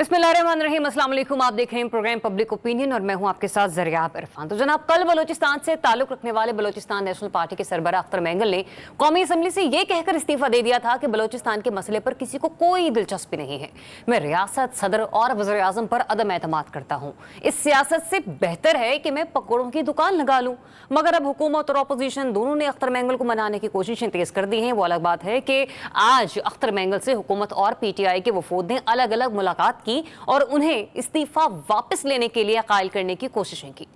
बिस्मिल्लाहिर्रहमानिर्रहीम, अस्सलाम वालेकुम। आप देख रहे हैं प्रोग्राम पब्लिक ओपिनियन और मैं हूं आपके साथ ज़रिया इरफान। तो जनाब, कल बलोचिस्तान से ताल्लुक़ रखने वाले बलोचिस्तान नेशनल पार्टी के सरबराह अख्तर मेंगल ने कौमी असम्बली से ये कहकर इस्तीफ़ा दे दिया था कि बलोचिस्तान के मसले पर किसी को कोई दिलचस्पी नहीं है। मैं रियासत, सदर और वज़ीर आज़म पर अदम एतमाद करता हूँ। इस सियासत से बेहतर है कि मैं पकौड़ों की दुकान लगा लूँ। मगर अब हुकूमत और अपोजिशन दोनों ने अख्तर मेंगल को मनाने की कोशिशें तेज़ कर दी हैं। वो अलग बात है कि आज अख्तर मेंगल से हुकूमत और PTI के वफूद ने अलग अलग मुलाकात की और उन्हें इस्तीफा वापस लेने के लिए कायल करने की कोशिशें की।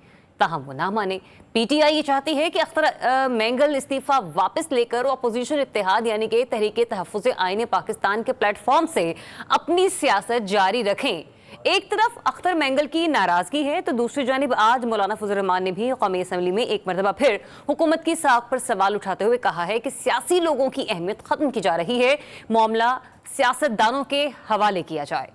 ताहम वो ना माने। PTI ये चाहती है कि अख्तर मेंगल इस्तीफा वापस लेकर अपोजिशन इत्तेहाद यानी कि तहरीके तहफ़्फ़ुज़ आईन पाकिस्तान के प्लेटफॉर्म से अपनी सियासत जारी रखें। एक तरफ अख्तर मेंगल की नाराजगी है तो दूसरी जानिब आज मौलाना फजल रहमान ने भी कौमी असम्बली में एक मरतबा फिर हुकूमत की साख पर सवाल उठाते हुए कहा है कि सियासी लोगों की अहमियत खत्म की जा रही है, मामला सियासतदानों के हवाले किया जाए।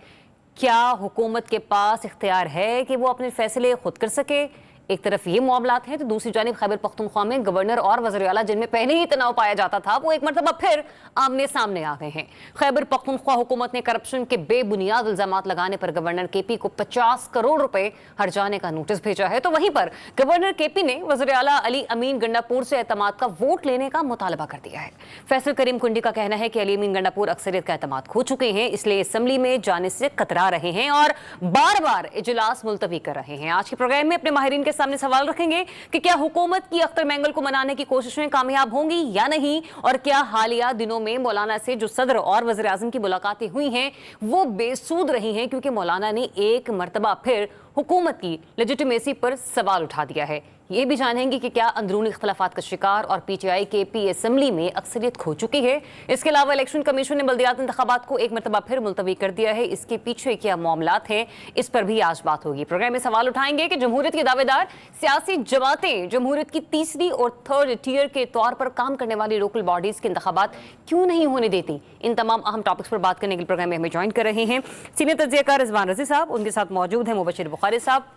क्या हुकूमत के पास इख्तियार है कि वो अपने फैसले खुद कर सके? एक तरफ ये मामलात हैं तो दूसरी जानिब खैबर पख्तूनख्वा में गवर्नर और वज़ीर आला जिनमें पहले ही तनाव पाया जाता था वो एक मरतबा फिर आमने सामने आ गए हैं। खैबर पख्तूनख्वा हुकूमत ने करप्शन के बेबुनियाद इल्ज़ामात लगाने पर गवर्नर KP को 50 करोड़ रुपए हर्जाने का नोटिस भेजा है। तो वहीं पर गवर्नर KP ने वज़ीर आला अली अमीन गंडापुर से एतमाद का वोट लेने का मुतालबा कर दिया है। फैसल करीम कुंडी का कहना है कि अली अमीन गंडापुर अक्सरियत का एतमाद खो चुके हैं, इसलिए असम्बली में जाने से कतरा रहे हैं और बार बार इजलास मुलतवी कर रहे हैं। आज के प्रोग्राम में अपने माहिरीन के सामने सवाल रखेंगे कि क्या हुकूमत की अख्तर मेंगल को मनाने की कोशिशें कामयाब होंगी या नहीं, और क्या हालिया दिनों में मौलाना से जो सदर और वज़ीर आज़म की मुलाकातें हुई हैं वो बेसूद रही हैं, क्योंकि मौलाना ने एक मरतबा फिर हुकूमत की लेजिटिमेसी पर सवाल उठा दिया है। ये भी जानेंगे कि क्या अंदरूनी इख्तलाफात का शिकार और PTI KP असम्बली में अक्सरियत खो चुकी है। इसके अलावा इलेक्शन कमीशन ने बल्दियात इंतखाबात को एक मरतबा फिर मुलतवी कर दिया है, इसके पीछे क्या मामलात हैं, इस पर भी आज बात होगी। प्रोग्राम में सवाल उठाएंगे कि जमहूरियत के दावेदार सियासी जमातें जमहूरियत की तीसरी और थर्ड टियर के तौर पर काम करने वाली लोकल बॉडीज के इंतखाबात क्यों नहीं होने देती। इन तमाम अहम टॉपिक्स पर बात करने के लिए प्रोग्राम में हमें ज्वाइन कर रहे हैं सीनियर तज्ज़ियाकार रिजवान रज़ी साहब, उनके साथ मौजूद हैं मुबशिर बुखारी साहब,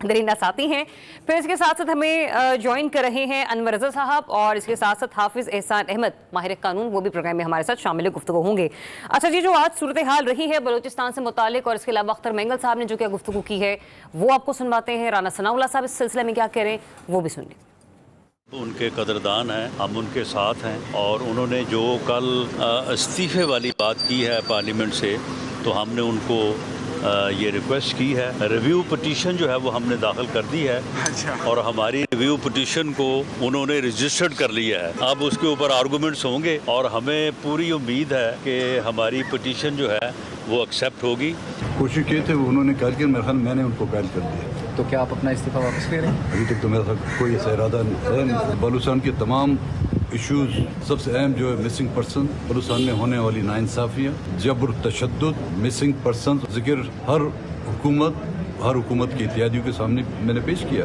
दरिंदा साथी हैं। फिर इसके साथ साथ हमें ज्वाइन कर रहे हैं अनवर रज़ा साहब, और इसके साथ साथ हाफिज़ एहसान अहमद माहिर कानून, वो भी प्रोग्राम में हमारे साथ शामिल गुफ्तगू होंगे। अच्छा जी, जो आज सूरत हाल रही है बलोचिस्तान से मुतालिक और इसके अलावा अख्तर मेंगल साहब ने जो क्या गुफ्तगू की है वो आपको सुनवाते हैं। राना सनाउल्लाह साहब इस सिलसिले में क्या कह रहे हैं वो भी सुन लें। उनके कदरदान हैं, हम उनके साथ हैं, और उन्होंने जो कल इस्तीफ़े वाली बात की है पार्लियामेंट से, तो हमने उनको ये रिक्वेस्ट की है। रिव्यू पिटीशन जो है वो हमने दाखिल कर दी है और हमारी रिव्यू पिटीशन को उन्होंने रजिस्टर्ड कर लिया है। अब उसके ऊपर आर्गूमेंट्स होंगे और हमें पूरी उम्मीद है कि हमारी पिटीशन जो है वो एक्सेप्ट होगी। कोशिश किए थे वो उन्होंने करके मेरे ख्याल मैंने उनको कायल कर दिया। तो क्या आप अपना इस्तीफा वापस ले रहे हैं? अभी तक तो मेरा कोई ऐसा इरादा नहीं। बलूचिस्तान के तमाम इश्यूज, सबसे अहम जो है मिसिंग पर्सन, बलूचिस्तान में होने वाली नाइंसाफियाँ, जबर, तशद्दुद, मिसिंग पर्सन जिक्र हर हुकूमत की इत्यादियों के सामने मैंने पेश किया।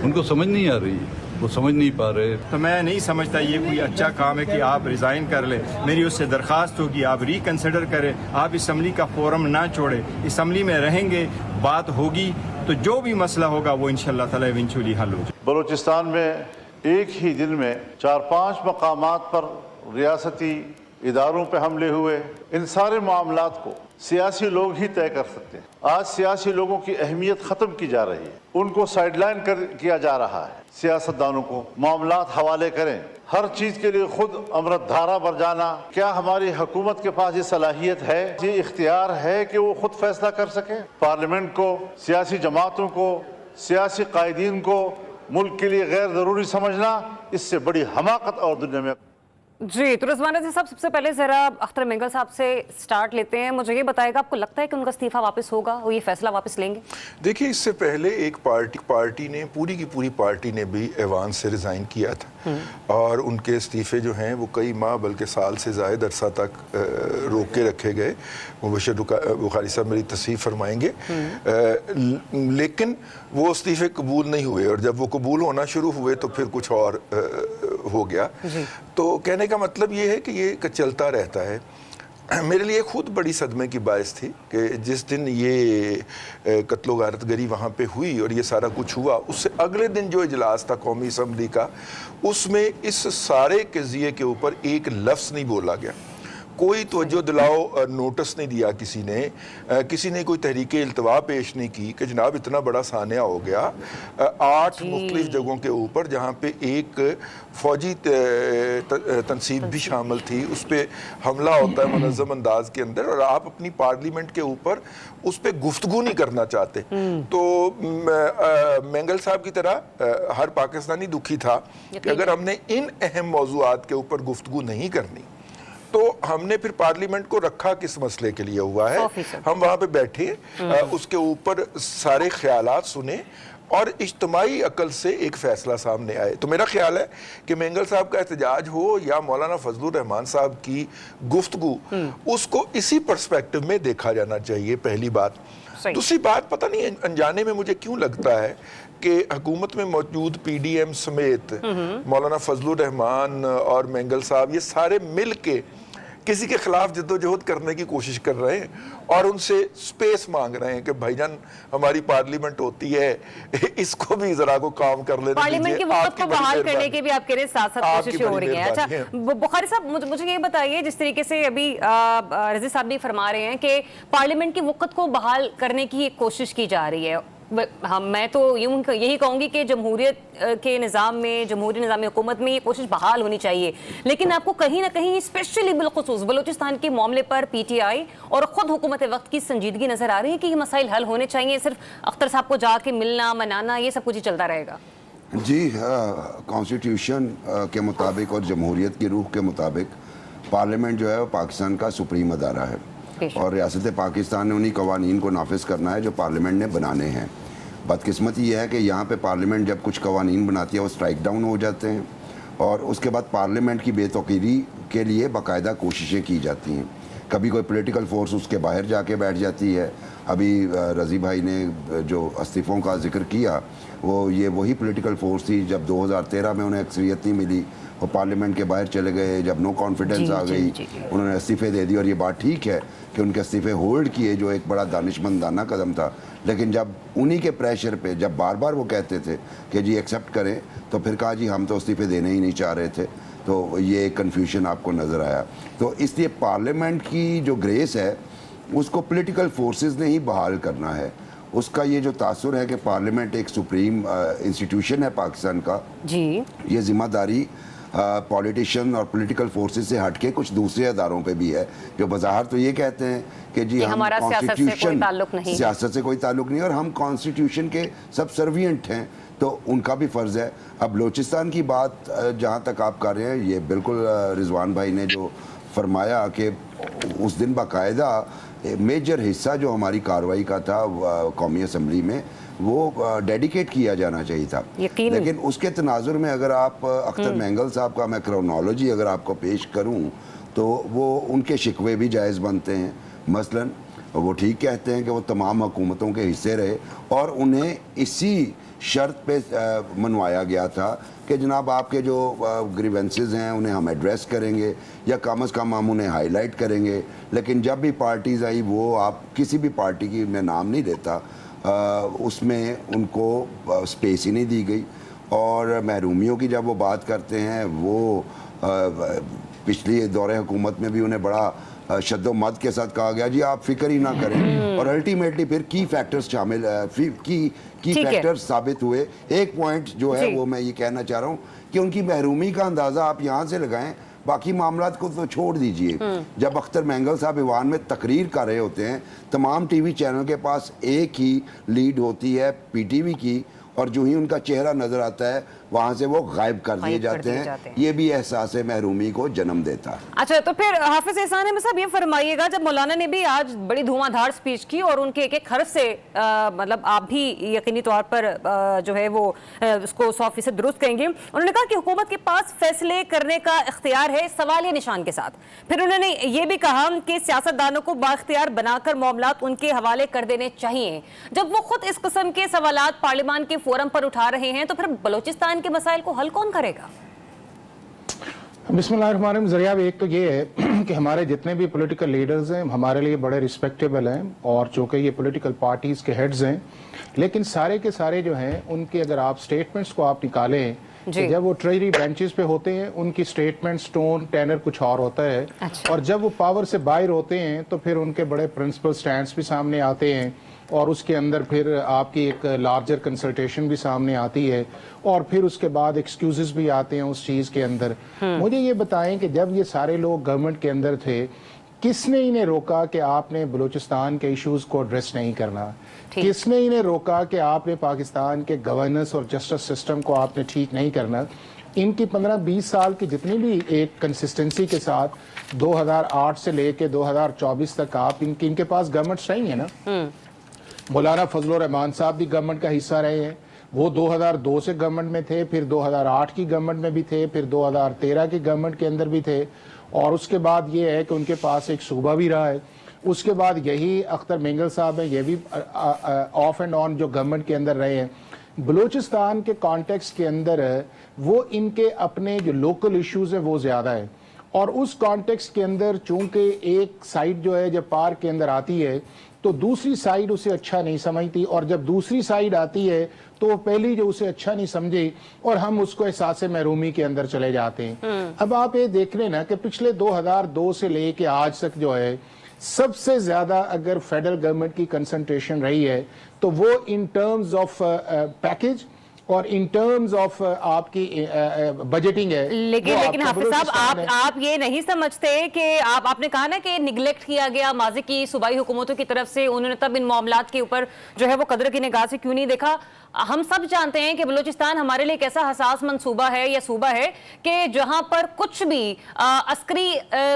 उनको समझ नहीं आ रही, वो समझ नहीं पा रहे। तो मैं नहीं समझता ये कोई अच्छा काम है कि आप रिज़ाइन कर लें। मेरी उससे दरख्वास्त होगी आप रिकन्सिडर करें, आप असम्बली का फोरम ना छोड़ें, असम्बली में रहेंगे, बात होगी तो जो भी मसला होगा वो इंशाअल्लाह ताला इवेंचुअली हल हो। बलूचिस्तान में एक ही दिन में 4-5 मकामात पर रियासती इदारों पे हमले हुए। इन सारे मामलात को सियासी लोग ही तय कर सकते हैं। आज सियासी लोगों की अहमियत ख़त्म की जा रही है, उनको साइडलाइन किया जा रहा है। सियासतदानों को मामलात हवाले करें, हर चीज़ के लिए खुद अमृत धारा पर जाना। क्या हमारी हुकूमत के पास ये सलाहियत है, ये इख्तियार है कि वो खुद फैसला कर सके? पार्लियामेंट को, सियासी जमातों को, सियासी कायदीन को मुल्क के लिए गैर ज़रूरी समझना, इससे बड़ी हमाकत और दुनिया में। जी, तो रिजवान रज़ी साहब, सबसे पहले ज़रा अख्तर मेंगल साहब से स्टार्ट लेते हैं। मुझे ये बताएगा, आपको लगता है कि उनका इस्तीफ़ा वापस होगा, वो ये फैसला वापस लेंगे? देखिए, इससे पहले एक पार्टी ने, पूरी की पूरी पार्टी ने भी ऐवान से रिज़ाइन किया था और उनके इस्तीफ़े जो हैं वो कई माह बल्कि साल से ज़ायद अरसा तक रोक के रखे गए। मुबशिर बुखारी साहब मेरी तस्दीक फरमाएंगे, लेकिन वो इस्तीफ़े कबूल नहीं हुए, और जब वो कबूल होना शुरू हुए तो फिर कुछ और हो गया। तो कहने का मतलब ये है कि ये चलता रहता है। मेरे लिए खुद बड़ी सदमे की बायस थी कि जिस दिन ये कत्लो गारतगरी वहाँ पे हुई और ये सारा कुछ हुआ, उससे अगले दिन जो इजलास था कौमी असम्बली का, उसमें इस सारे क़ज़िये के ऊपर एक लफ्ज़ नहीं बोला गया। کوئی توجہ دلاؤ نوٹس نہیں دیا کسی نے کوئی تحریک التوا پیش نہیں کی کہ جناب اتنا بڑا سانحہ ہو گیا 8 مختلف جگہوں کے اوپر جہاں پہ ایک فوجی تنصیب بھی شامل تھی، اس پہ حملہ ہوتا ہے منظم انداز کے اندر، اور آپ اپنی پارلیمنٹ کے اوپر اس پہ گفتگو نہیں کرنا چاہتے. تو مینگل صاحب کی طرح ہر پاکستانی دکھی تھا کہ اگر ہم نے ان اہم موضوعات کے اوپر گفتگو نہیں کرنی تو ہم نے پھر پارلیمنٹ کو رکھا کس مسئلے کے لیے ہوا ہے. ہم وہاں پہ بیٹھے، اس کے اوپر سارے خیالات سنے اور اجتماعی عقل سے ایک فیصلہ سامنے آئے. تو میرا خیال ہے کہ مینگل صاحب کا احتجاج ہو یا مولانا فضل الرحمان صاحب کی گفتگو، اس کو اسی پرسپیکٹو میں دیکھا جانا چاہیے. پہلی بات. دوسری بات، پتہ نہیں انجانے میں مجھے کیوں لگتا ہے کہ حکومت میں موجود پی ڈی ایم سمیت مولانا فضل الرحمان اور مینگل صاحب یہ سارے مل کے کسی کے خلاف جدوجہد کرنے کی کوشش کر رہے ہیں اور ان سے سپیس مانگ رہے ہیں کہ بھائی جان ہماری پارلیمنٹ ہوتی ہے، اس کو بھی ذرا کو کام کر لینے دیجئے. پارلیمنٹ کی وقت کو بحال کرنے کے بھی آپ کہہ رہے ہیں ساتھ ساتھ کوششیں ہو رہی ہیں. اچھا بخاری صاحب، مجھے یہ بتائیے، جس طریقے سے ابھی رضی صاحب بھی فرما رہے ہیں کہ پارلیمنٹ کی وقت کو بحال کرنے کی ایک کوشش کی جا رہی ہے، میں تو یہی کہوں گی کہ جمہوریت کے نظام میں، جمہوری نظام حکومت میں یہ کوشش بحال ہونی چاہیے. لیکن آپ کو کہیں نہ کہیں اسپیشلی بالخصوص بلوچستان کے معاملے پر پی ٹی آئی اور خود حکومت وقت کی سنجیدگی نظر آ رہی ہے کہ یہ مسائل حل ہونے چاہیے، صرف اختر صاحب کو جا کے ملنا منانا یہ سب کچھ ہی چلتا رہے گا؟ جی کانسٹیٹیوشن کے مطابق اور جمہوریت کی روح کے مطابق پارلیمنٹ جو ہے وہ پاکستان کا سپریم ادارہ ہے اور ریاست پاکستان نے انہی قوانین کو نافذ کرنا ہے جو پارلیمنٹ نے بنانے ہیں. بدقسمتی یہ ہے کہ یہاں پہ پارلیمنٹ جب کچھ قوانین بناتی ہے وہ اسٹرائک ڈاؤن ہو جاتے ہیں اور اس کے بعد پارلیمنٹ کی بے توقیری کے لیے باقاعدہ کوششیں کی جاتی ہیں. کبھی کوئی پولیٹیکل فورس اس کے باہر جا کے بیٹھ جاتی ہے. ابھی رضی بھائی نے جو استعفوں کا ذکر کیا وہی پولیٹیکل فورس تھی. جب 2013 میں انہیں اکثریت نہیں ملی وہ پارلیمنٹ کے باہر چلے گئے. جب نو کانفیڈنس آ گئی انہوں نے استعفے دے دی اور یہ بات ٹھیک ہے کہ ان کے استعفے ہولڈ کیے جو ایک بڑا دانشمندانہ قدم تھا. لیکن جب انہی کے پریشر پہ جب بار بار وہ کہتے تھے کہ جی ایکسیپٹ کریں تو پھر کہا جی ہم تو استعفے دینے ہی نہیں چاہ رہے تھے. تو یہ ایک کنفیوژن آپ کو نظر آیا. تو اس لیے پارلیمنٹ کی جو گریس ہے اس کو پولیٹیکل فورسز نے ہی بحال کرنا ہے. اس کا یہ جو تاثر ہے کہ پارلیمنٹ ایک سپریم انسٹیٹیوشن ہے پاکستان کا، جی یہ ذمہ داری پولیٹیشین اور پولیٹیکل فورسز سے ہٹ کے کچھ دوسرے اداروں پہ بھی ہے جو بظاہر تو یہ کہتے ہیں کہ جی ہم کانسٹیٹیوشن سیاست سے کوئی تعلق نہیں اور ہم کانسٹیٹیوشن کے سب سروینٹ ہیں تو ان کا بھی فرض ہے. اب بلوچستان کی بات جہاں تک آپ کر رہے ہیں، یہ بالکل رضوان بھائی نے جو فرمایا کہ اس دن باقاعدہ میجر حصہ جو ہماری کارروائی کا تھا قومی اسمبلی میں وہ ڈیڈیکیٹ کیا جانا چاہیے تھا. لیکن اس کے تناظر میں اگر آپ اختر مینگل صاحب کا میں کرونالوجی اگر آپ کو پیش کروں تو وہ ان کے شکوے بھی جائز بنتے ہیں. مثلا وہ ٹھیک کہتے ہیں کہ وہ تمام حکومتوں کے حصے رہے اور انہیں اسی شرط پہ منوایا گیا تھا کہ جناب آپ کے جو گریونسز ہیں انہیں ہم ایڈریس کریں گے یا کم از کم ہم انہیں ہائی لائٹ کریں گے. لیکن جب بھی پارٹیز آئی وہ آپ کسی بھی پارٹی کی میں نام نہیں دیتا اس میں ان کو سپیس ہی نہیں دی گئی. اور محرومیوں کی جب وہ بات کرتے ہیں وہ پچھلی دور حکومت میں بھی انہیں بڑا شد و مد کے ساتھ کہا گیا جی آپ فکر ہی نہ کریں اور الٹیمیٹلی پھر کی فیکٹرز شامل کی فیکٹرز ثابت ہوئے. ایک پوائنٹ جو ہے وہ میں یہ کہنا چاہ رہا ہوں کہ ان کی محرومی کا اندازہ آپ یہاں سے لگائیں، باقی معاملات کو تو چھوڑ دیجئے. جب اختر مینگل صاحب ایوان میں تقریر کر رہے ہوتے ہیں تمام ٹی وی چینل کے پاس ایک ہی لیڈ ہوتی ہے پی ٹی وی کی اور جو ہی ان کا چہرہ نظر آتا ہے وہاں سے وہ غائب کر دیے جاتے ہیں. یہ بھی احساس محرومی کو جنم دیتا ہے. اچھا تو پھر حافظ احسان احمد صاحب یہ فرمائیے گا، جب مولانا نے بھی آج بڑی دھواں دھار سپیچ کی اور ان کے ایک ایک حرف سے مطلب آپ بھی یقینی طور پر جو ہے وہ اس کو 100% درست کہیں گے، انہوں نے کہا کہ حکومت کے پاس فیصلے کرنے کا اختیار ہے سوالیہ نشان کے ساتھ. پھر انہوں نے یہ بھی کہا کہ سیاستدانوں کو بااختیار بنا کر معاملات ان کے حوالے کر دینے چاہیے. جب وہ خود اس قسم کے سوالات پارلیمان کے فورم پر اٹھا رہے ہیں تو پھر بلوچستان کے مسائل کو حل کون کرے گا؟ بسم اللہ الرحمن الرحیم. ذریعہ ایک تو یہ ہے کہ ہمارے جتنے بھی پولیٹیکل لیڈرز ہیں ہمارے لیے بڑے ریسپیکٹیبل ہیں اور چونکہ یہ پولیٹیکل پارٹیز کے ہیڈز ہیں، لیکن سارے کے سارے جو ہیں ان کے اگر آپ سٹیٹمنٹس کو آپ نکالیں कि जब वो ट्रेजरी बेंचेस पे होते हैं उनकी स्टेटमेंट टोन टेनर कुछ और होता है, और जब वो पावर से बाहर होते हैं तो फिर उनके बड़े प्रिंसिपल स्टैंड्स भी सामने आते हैं, और उसके अंदर फिर आपकी एक लार्जर कंसल्टेशन भी सामने आती है, और फिर उसके बाद एक्सक्यूजेस भी आते हैं उस चीज़ के अंदर। मुझे ये बताएं कि जब ये सारे लोग गवर्नमेंट के अंदर थे, किसने इन्हें रोका कि आपने बलूचिस्तान के इश्यूज को एड्रेस नहीं करना? किसने इन्हें रोका कि आपने पाकिस्तान के गवर्नेंस और जस्टिस सिस्टम को आपने ठीक नहीं करना? इनकी 15-20 साल की जितनी भी एक कंसिस्टेंसी के साथ 2008 से लेके 2024 तक आप इनके पास गवर्नमेंट्स रही है ना। मौलाना फजल रहमान साहब भी गवर्नमेंट का हिस्सा रहे हैं, वो 2002 से गवर्नमेंट में थे, फिर 2008 की गवर्नमेंट में भी थे, फिर 2013 की गवर्नमेंट के अंदर भी थे, और उसके बाद ये है कि उनके पास एक सूबा भी रहा है। उसके बाद यही अख्तर मेंगल साहब हैं, ये भी ऑफ एंड ऑन जो गवर्नमेंट के अंदर रहे हैं। बलूचिस्तान के कॉन्टेक्स्ट के अंदर वो इनके अपने जो लोकल इश्यूज हैं वो ज़्यादा है, और उस कॉन्टेक्स्ट के अंदर चूंकि एक साइड जो है जब पार के अंदर आती है तो दूसरी साइड उसे अच्छा नहीं समझती, और जब दूसरी साइड आती है तो वो पहली जो उसे अच्छा नहीं समझी, और हम उसको एहसास महरूमी के अंदर चले जाते हैं। अब आप ये देख रहे ना कि पिछले 2002 से लेके आज तक जो है सबसे ज्यादा अगर फेडरल गवर्नमेंट की कंसंट्रेशन रही है तो वो इन टर्म्स ऑफ पैकेज और इन टर्म्स ऑफ आपकी बजटिंग है। लेकिन हाफिज साहब, आप ये नहीं समझते कि आपने कहा ना कि निगलेक्ट किया गया माजी की सूबाई हुकूमतों की तरफ से, उन्होंने तब इन मामलात के ऊपर जो है वो कदर की निगाह से क्यों नहीं देखा? हम सब जानते हैं कि बलूचिस्तान हमारे लिए एक ऐसा हसास मंसूबा है या सूबा है कि जहां पर कुछ भी अस्करी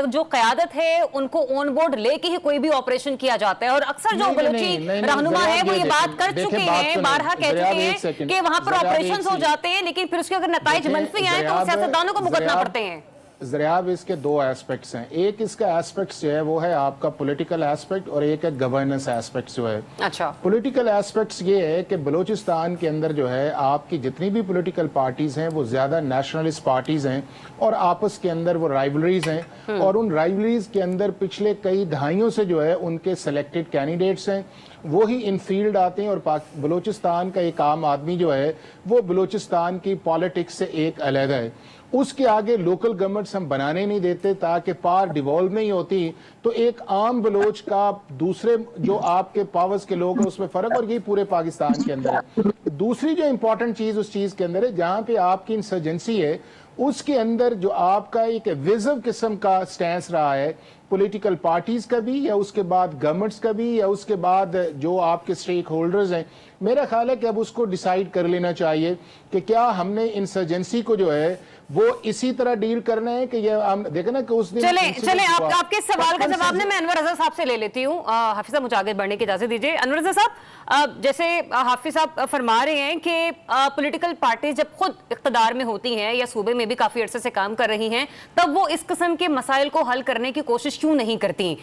जो क़यादत है उनको ऑन बोर्ड लेके ही कोई भी ऑपरेशन किया जाता है, और अक्सर जो बलूची रहनुमा है वो ये बात कर चुके हैं, बारहा कह चुके हैं कि वहां पर ऑपरेशंस हो जाते हैं, लेकिन फिर उसके अगर नताइज मनफी आए तो सियासतदानों को भुगतना पड़ते हैं। ज़रियाब, इसके दो एस्पेक्ट्स हैं। एक इसका एस्पेक्ट जो है वो है आपका पॉलिटिकल एस्पेक्ट, और एक है गवर्नेंस एस्पेक्ट जो है। अच्छा, पॉलिटिकल एस्पेक्ट्स ये है कि बलूचिस्तान के अंदर जो है आपकी जितनी भी पॉलिटिकल पार्टीज हैं वो ज़्यादा नेशनलिस्ट पार्टीज हैं, और आपस के अंदर वो राइवलरीज हैं, और उन राइवलरीज के अंदर पिछले कई दहाइयों से जो है उनके सेलेक्टेड कैंडिडेट्स हैं, वो ही इन फील्ड आते हैं, और बलूचिस्तान का एक आम आदमी जो है वो बलूचिस्तान की पॉलिटिक्स से एक अलग है। उसके आगे लोकल गवर्नमेंट्स हम बनाने नहीं देते ताकि पावर डिवॉल्व नहीं होती, तो एक आम बलोच का दूसरे जो आपके पावर्स के लोग हैं उसमें फर्क, और यही पूरे पाकिस्तान के अंदर है। दूसरी जो इंपॉर्टेंट चीज उस चीज के अंदर है जहां पे आपकी इंसर्जेंसी है, उसके अंदर जो आपका एक विजिव किस्म का स्टैंस रहा है पॉलिटिकल पार्टीज का भी, या उसके बाद गवर्नमेंट्स का भी, या उसके बाद जो आपके स्टेक होल्डर्स हैं, मेरा ख्याल है कि अब उसको डिसाइड कर लेना चाहिए कि क्या हमने इंसर्जेंसी को जो है वो इसी तरह डील करना है कि ये हम देखें ना कि उस दिन चले आपके सवाल का जवाब ना मैं अनवर रजा साहब से ले लेती हूँ। हाफिज साहब, मुझे आगे बढ़ने की इजाजत दीजिए। अनवर रजा साहब, जैसे हाफिज साहब फरमा रहे हैं कि पॉलिटिकल पार्टीज जब खुद इख्तदार में होती हैं या सूबे में भी काफी अरसे से काम कर रही हैं, तब वो इस किस्म के मसाइल को हल करने की कोशिश क्यों नहीं करती?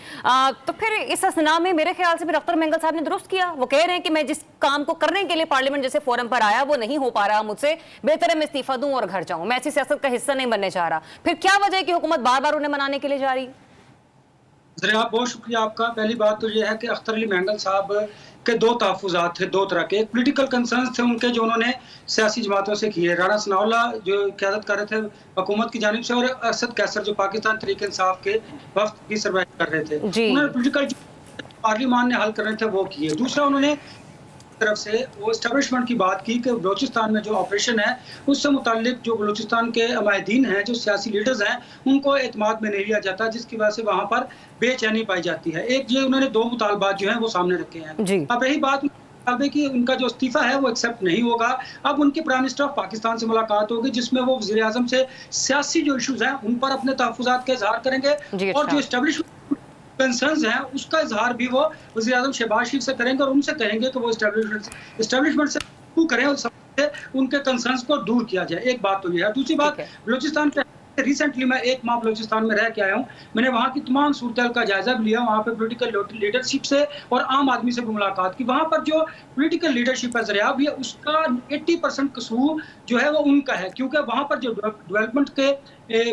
तो फिर इस असना में मेरे ख्याल से फिर अख्तर मेंगल साहब ने दुरुस्त किया। वो कह रहे हैं कि मैं जिस काम को करने के लिए पार्लियामेंट जैसे फोरम पर आया वो नहीं हो पा रहा मुझसे, बेहतर है मैं इस्तीफा दूं और घर जाऊं, मैं ऐसी सियासत का हिस्सा नहीं बनने चाह रहा। फिर क्या वजह है कि हुकूमत बार बार उन्हें मनाने के लिए जा रही? ज़रिया, बहुत शुक्रिया आपका। पहली बात तो ये है कि अख्तर अली मेंगल साहब के दो तहफ़्फ़ुज़ात थे, दो तरह के। एक पॉलिटिकल कंसर्न्स थे उनके जो उन्होंने सियासी जमातों से किए। राणा सनाउल्लाह जो क़यादत कर रहे थे हुकूमत की जानिब से, और असद कैसर जो पाकिस्तान तहरीक इंसाफ के वफ्द की सरबराही कर रहे थे, उन्होंने पॉलिटिकल पार्लियामान ने हल कर रहे थे वो किए। दूसरा, उन्होंने तरफ से वो एस्टेब्लिशमेंट की बात की कि बलूचिस्तान में जो ऑपरेशन है उससे मुताल्लिक जो बलूचिस्तान के अमायदीन हैं, जो सियासी लीडर्स हैं, उनको एतमाद में नहीं लिया जाता, जिसकी वजह से वहाँ पर बेचैनी पाई जाती है। एक ये उन्होंने दो मुतालबात जो हैं वो सामने रखे हैं। अब रही बात कि उनका जो इस्तीफा है वो एक्सेप्ट नहीं होगा। अब उनके प्राइम मिनिस्टर ऑफ पाकिस्तान से मुलाकात होगी जिसमें वो वज़ीर आज़म से सियासी जो इशूज हैं उन पर अपने तहफ़्फ़ुज़ात का इज़हार करेंगे, और जो एस्टेब्लिशमेंट कंसर्न्स हैं उसका इजहार भी वो वज़ीर आज़म शहबाज शरीफ से करेंगे, और उनसे कहेंगे कि वो एस्टेब्लिशमेंट से करें और सबसे उनके कंसर्न्स को दूर किया जाए। एक बात तो ये है। दूसरी बात, बलूचिस्तान के रिसेंटली मैं 1 माह बलूचिस्तान में रह के आया हूँ। मैंने वहाँ की तमाम सूरत का जायजा भी लिया, वहाँ पे पॉलिटिकल लीडरशिप से और आम आदमी से भी मुलाकात की। वहाँ पर जो पॉलिटिकल लीडरशिप है ज़रिया भी, उसका 80% कसूर जो है वो उनका है, क्योंकि वहाँ पर जो डेवलपमेंट के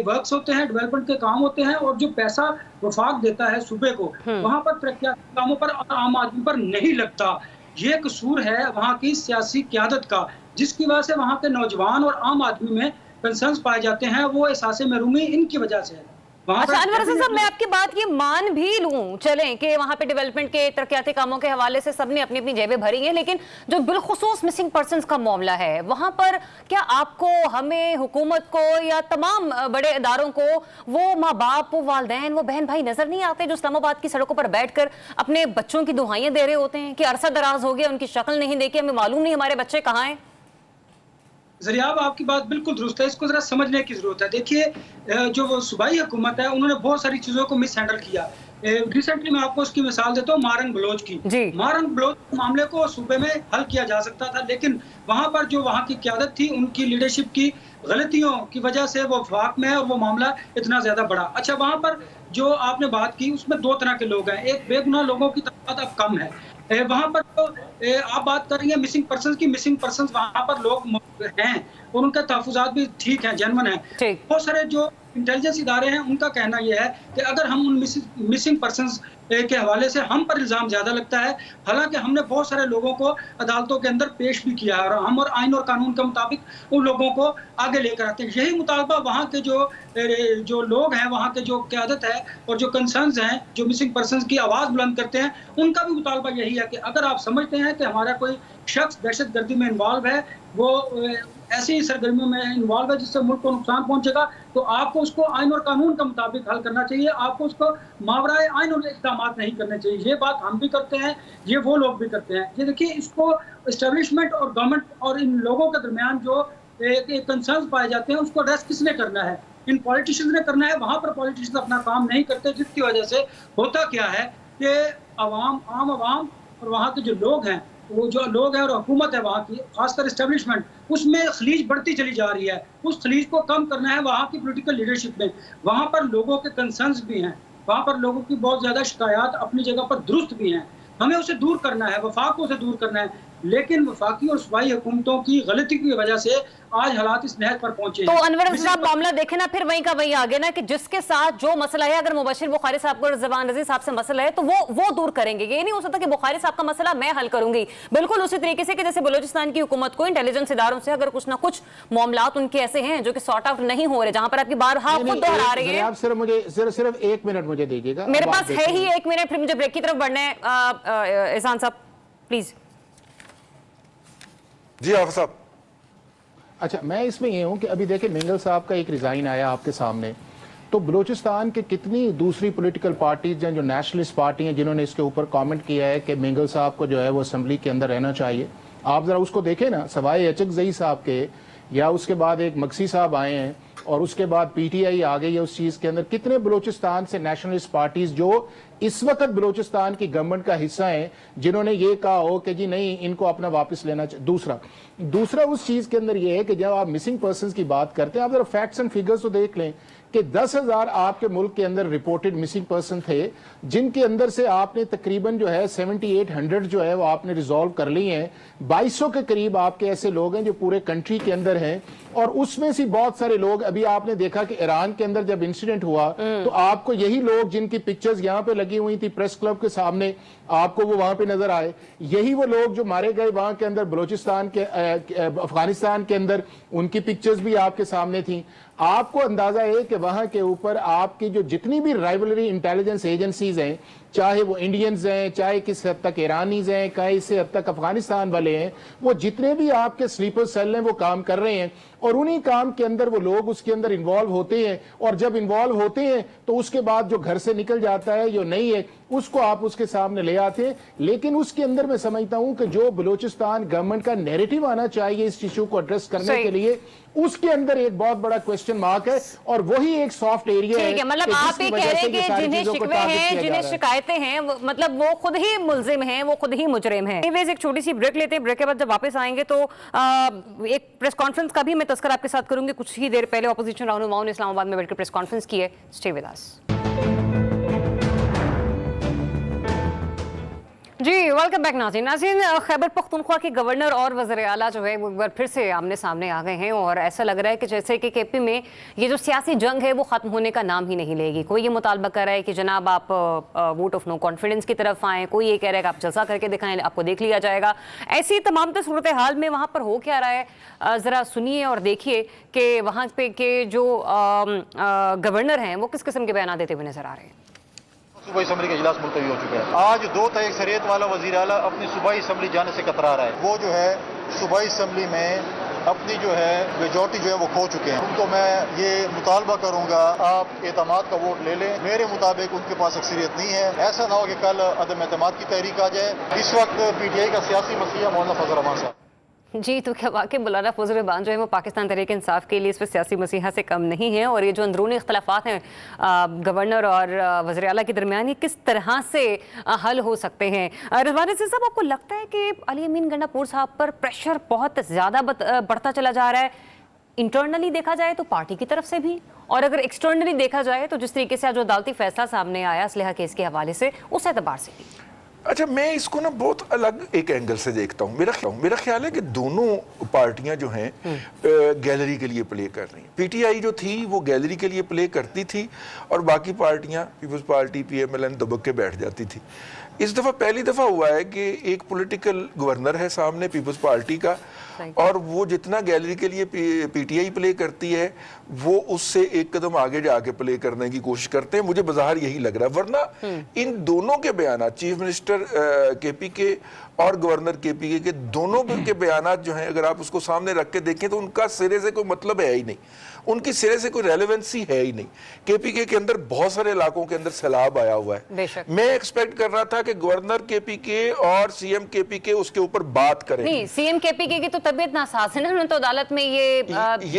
वर्क्स होते हैं, डेवलपमेंट के काम होते हैं, और जो पैसा वफाक देता है सूबे को, वहाँ पर तरक्याती कामों पर आम आदमी पर नहीं लगता। یہ قصور ہے وہاں کی سیاسی قیادت کا، جس کی وجہ سے وہاں کے نوجوان اور عام آدمی میں کنسرنز پائے جاتے ہیں، وہ احساس محرومی ان کی وجہ سے ہے۔ اچھا انور حسن صاحب، میں آپ کی بات یہ مان بھی لوں چلیں کہ وہاں پہ ڈیولپمنٹ کے ترقیاتی کاموں کے حوالے سے سب نے اپنی اپنی جیبیں بھری ہیں، لیکن جو بالخصوص مسنگ پرسنز کا معاملہ ہے وہاں پر کیا آپ کو، ہمیں، حکومت کو یا تمام بڑے اداروں کو وہ ماں باپ، وہ والدین، وہ بہن بھائی نظر نہیں آتے جو اسلام آباد کی سڑکوں پر بیٹھ کر اپنے بچوں کی دعائیں دے رہے ہوتے ہیں کہ عرصہ دراز ہو گیا ان کی شکل نہیں دیکھی، ہمیں معلوم نہیں ہمارے بچے کہاں ہیں؟ ذریعہ آپ کی بات بالکل درست ہے، اس کو ذرا سمجھنے کی ضرورت ہے۔ دیکھیے جو وہ صوبائی حکومت ہے انہوں نے بہت ساری چیزوں کو مس ہینڈل کیا۔ ریسنٹلی میں آپ کو اس کی مثال دیتا ہوں مارنگ بلوچ کی۔ مارنگ بلوچ معاملے کو صوبے میں حل کیا جا سکتا تھا، لیکن وہاں پر جو وہاں کی قیادت تھی ان کی لیڈرشپ کی غلطیوں کی وجہ سے وہ وفاق میں ہے اور وہ معاملہ اتنا زیادہ بڑا۔ اچھا وہاں پر جو آپ نے بات کی اس میں دو طرح کے لوگ ہیں، ایک بے گناہ لوگوں کی تعداد اب کم ہے۔ وہاں پر جو آپ بات کر رہی ہیں مسنگ پرسنز کی، مسنگ پرسنز وہاں پر لوگ ہیں اور ان کے تحفظات بھی ٹھیک ہیں، جینون ہیں۔ بہت سارے جو انٹیلیجنس ادارے ہیں ان کا کہنا یہ ہے کہ اگر ہم ان مسنگ پرسنز کے حوالے سے ہم پر الزام زیادہ لگتا ہے، حالانکہ ہم نے بہت سارے لوگوں کو عدالتوں کے اندر پیش بھی کیا ہے اور ہم اور آئین اور قانون کے مطابق ان لوگوں کو آگے لے کر آتے ہیں۔ یہی مطالبہ وہاں کے جو لوگ ہیں، وہاں کے جو قیادت ہے اور جو کنسرنز ہیں، جو مسنگ پرسنز کی آواز بلند کرتے ہیں، ان کا بھی مطالبہ یہی ہے کہ اگر آپ سمجھتے ہیں کہ ہمارا کوئی شخص دہشت گردی میں انوالو ہے، وہ ایسی سرگرمیوں میں انوالو ہے جس سے ملک کو نقصان پہنچے گا، تو آپ کو اس کو آئین اور قانون کے مطابق حل کرنا چاہیے، آپ کو اس کو ماورائے آئین اور اقدامات نہیں کرنے چاہیے۔ یہ بات ہم بھی کرتے ہیں، یہ وہ لوگ بھی کرتے ہیں۔ یہ دیکھیے اس کو اسٹیبلشمنٹ اور گورنمنٹ اور ان لوگوں کے درمیان جو کنسرنز پائے جاتے ہیں اس کو ایڈریس کس نے کرنا ہے؟ ان پولیٹیشنز نے کرنا ہے۔ وہاں پر پولیٹیشنز اپنا کام نہیں کرتے، جس کی وجہ سے ہوتا کیا ہے کہ عام عوام اور وہاں کے جو لوگ ہیں، وہ جو لوگ ہیں اور حکومت ہے وہاں کی، خاص کر اسٹیبلشمنٹ، اس میں خلیج بڑھتی چلی جا رہی ہے۔ اس خلیج کو کم کرنا ہے وہاں کی پولیٹیکل لیڈرشپ میں۔ وہاں پر لوگوں کے کنسرنز بھی ہیں، وہاں پر لوگوں کی بہت زیادہ شکایات اپنی جگہ پر درست بھی ہیں، ہمیں اسے دور کرنا ہے، وفاق کو اسے دور کرنا ہے، لیکن وفاقی اور صوبائی حکومتوں کی غلطی کی وجہ سے آج حالات اس نہج پر پہنچے ہیں۔ تو انور صاحب معاملہ دیکھیں نا، پھر وہیں کا وہیں آگے نا کہ جس کے ساتھ جو مسئلہ ہے، اگر مبشر بخاری صاحب کو زبان رضی صاحب سے مسئلہ ہے تو وہ دور کریں گے۔ یہ نہیں ہو سکتا کہ بخاری صاحب کا مسئلہ میں حل کروں گی، بالکل اسی طریقے سے کہ جیسے بلوچستان کی حکومت کو انٹیلیجنس اداروں سے اگر کچھ نہ کچھ معاملات ان کے ایسے ہیں جو کہ سارٹ آؤٹ نہیں ہو رہے، جہاں پر آپ کی بارہا خود دہرا رہے ہیں۔ آپ صرف ایک منٹ مجھے دیجیے گا، میرے پاس ہے ہی ایک منٹ، پھر مجھے بریک کی طرف بڑھنا ہے۔ احسان صاحب پلیز۔ جی آفر صاحب۔ اچھا میں اس میں یہ ہوں کہ ابھی دیکھیں منگل صاحب کا ایک ریزائن آیا آپ کے سامنے، تو بلوچستان کے کتنی دوسری پولیٹیکل پارٹیز ہیں جو نیشنلسٹ پارٹی ہیں جنہوں نے اس کے اوپر کامنٹ کیا ہے کہ منگل صاحب کو جو ہے وہ اسمبلی کے اندر رہنا چاہیے۔ آپ ذرا اس کو دیکھیں نا، سوائے اچک زئی صاحب کے، یا اس کے بعد ایک مکسی صاحب آئے ہیں اور اس کے بعد پی ٹی آئی آ گئی ہے اس چیز کے اندر، کتنے بلوچستان سے نیشنلسٹ پارٹیز جو اس وقت بلوچستان کی گورنمنٹ کا حصہ ہیں جنہوں نے یہ کہا ہو کہ جی نہیں ان کو اپنا واپس لینا چاہیے۔ دوسرا اس چیز کے اندر یہ ہے کہ جب آپ مسنگ پرسنز کی بات کرتے ہیں، آپ ذرا فیکٹس اینڈ فگرز تو دیکھ لیں کہ 10,000 آپ کے ملک کے اندر رپورٹڈ مسنگ پرسن تھے، جن کے اندر سے آپ نے تقریباً جو ہے 7800 جو ہے وہ آپ نے ریزالو کر لی ہیں۔ 2200 کے قریب آپ کے ایسے لوگ ہیں جو پورے کنٹری کے اندر ہیں، اور اس میں سے بہت سارے لوگ، ابھی آپ نے دیکھا کہ ایران کے اندر جب انسیڈنٹ ہوا تو آپ کو یہی لوگ جن کی پکچرز یہاں پہ لگی ہوئی تھی پریس کلب کے سامنے، آپ کو وہ وہاں پہ نظر آئے، یہی وہ لوگ جو مارے گئے وہاں کے اندر بلوچستان کے افغانستان کے اندر، ان کی پکچرز بھی آپ کے سامنے تھیں۔ آپ کو اندازہ ہے کہ وہاں کے اوپر آپ کی جو جتنی بھی رائیولری انٹیلیجنس ایجنسیز ہیں، چاہے وہ انڈینز ہیں، چاہے کس حد تک ایرانیز ہیں، کس حد تک افغانستان والے ہیں، وہ جتنے بھی آپ کے سلیپر سیل ہیں وہ کام کر رہے ہیں، اور انہی کام کے اندر وہ لوگ اس کے اندر انوالو ہوتے ہیں، اور جب انوالو ہوتے ہیں تو اس کے بعد جو گھر سے نکل جاتا ہے جو نہیں ہے اس کو آپ اس کے سامنے لے آتے ہیں۔ لیکن اس کے اندر میں سمجھتا ہوں کہ جو بلوچستان گورنمنٹ کا نیریٹو آنا چاہیے اس ایشو کو ایڈریس کرنے کے لیے، اس کے اندر ایک بہت بڑا کویسچن مارک ہے، اور وہی ایک سافٹ ایریا ہے۔ ٹھیک ہے، مطلب آپ یہ کہہ رہے ہیں کہ جنہیں شکوے ہیں، جنہیں شکایتیں ہیں، مطلب وہ خود ہی ملزم ہیں، وہ خود ہی مجرم ہیں۔ ایک چھوٹی سی بریک لیتے ہیں، بریک کے بعد جب واپس آئیں گے تو ایک پریس کانفرنس کا بھی میں تذکرہ آپ کے ساتھ کروں گی۔ کچھ ہی دیر پہلے اپوزیشن رہنماؤں نے اسلام آباد میں بیٹھ کر پریس کانفرنس کی ہے۔ Stay with us. جی वेलकम बैक नाज़रीन। खैबर पख्तूनख्वा के गवर्नर और वज़ीर आला जो है वो एक बार फिर से आमने सामने आ गए हैं और ऐसा लग रहा है कि जैसे कि केपी में ये जो सियासी जंग है वो ख़त्म होने का नाम ही नहीं लेगी। कोई ये मुतालबा कर रहा है कि जनाब आप वोट ऑफ नो कॉन्फिडेंस की तरफ आएँ, कोई ये कह रहा है कि आप जलसा करके दिखाएं, आपको देख लिया जाएगा। ऐसी तमाम सूरत हाल में वहाँ पर हो क्या रहा है, ज़रा सुनिए और देखिए कि वहाँ पे के जो गवर्नर हैं वो किस किस्म के बयान देते हुए नजर आ रहे हैं। सूबाई असम्बली का इजलास मुलतवी हो चुका है। आज 2 तय अक्सरियत वाला वज़ीर आला अपनी सूबाई असम्बली जाने से कतरा रहा है। वो जो है सूबाई असम्बली में अपनी जो है मेजॉरिटी जो है वो खो चुके हैं। उनको मैं ये मुतालबा करूंगा, आप एतमाद का वोट ले लें। मेरे मुताबिक उनके पास अक्सरियत नहीं है। ऐसा ना हो कि कल अदम एतमाद की तहरीक आ जाए। इस वक्त PTI का सियासी मसीहा मौलाना फजल रहमान साहब। जी, तो क्या वाकई मौलाना फजल रहमान जो है वो पाकिस्तान तहरीक इंसाफ के लिए इस पर सियासी मसीहा से कम नहीं है, और ये जो अंदरूनी इख्तलाफात हैं गवर्नर और वज़ीर आला के दरमियान, ये किस तरह से हल हो सकते हैं? रिजवान साहब, आपको लगता है कि अली अमीन गंडापुर साहब पर प्रेशर बहुत ज़्यादा बढ़ता चला जा रहा है? इंटरनली देखा जाए तो पार्टी की तरफ से भी, और अगर एक्सटर्नली देखा जाए तो जिस तरीके से आज जो अदालती फैसला सामने आया असलहा केस के हवाले से, उस एतबार से भी। अच्छा, मैं इसको ना बहुत अलग एक एंगल से देखता हूँ। मेरा ख्याल है कि दोनों पार्टियां जो हैं गैलरी के लिए प्ले कर रही हैं। PTI जो थी वो गैलरी के लिए प्ले करती थी और बाकी पार्टियां पीपल्स पार्टी PMLN दबक के बैठ जाती थी। इस दफ़ा पहली दफ़ा हुआ है कि एक पॉलिटिकल गवर्नर है सामने पीपल्स पार्टी का, और वो जितना गैलरी के लिए PTI प्ले करती है वो उससे एक कदम आगे जाके प्ले करने की कोशिश करते हैं। मुझे बाहर यही लग रहा है, वरना इन दोनों के बयान, चीफ मिनिस्टर KP के और गवर्नर KP के दोनों के बयान जो हैं, अगर आप उसको सामने रख के देखें तो उनका सिरे से कोई मतलब है ही नहीं, उनकी सिरे से कोई रेलेवेंसी है ही नहीं। KP के अंदर बहुत सारे इलाकों के अंदर सैलाब आया हुआ है। मैं एक्सपेक्ट कर रहा था कि गवर्नर KP और CM KP के उसके ऊपर बात करें। नहीं, CM KP की तो तबीयत नासाज है ना, उन्होंने तो अदालत में ये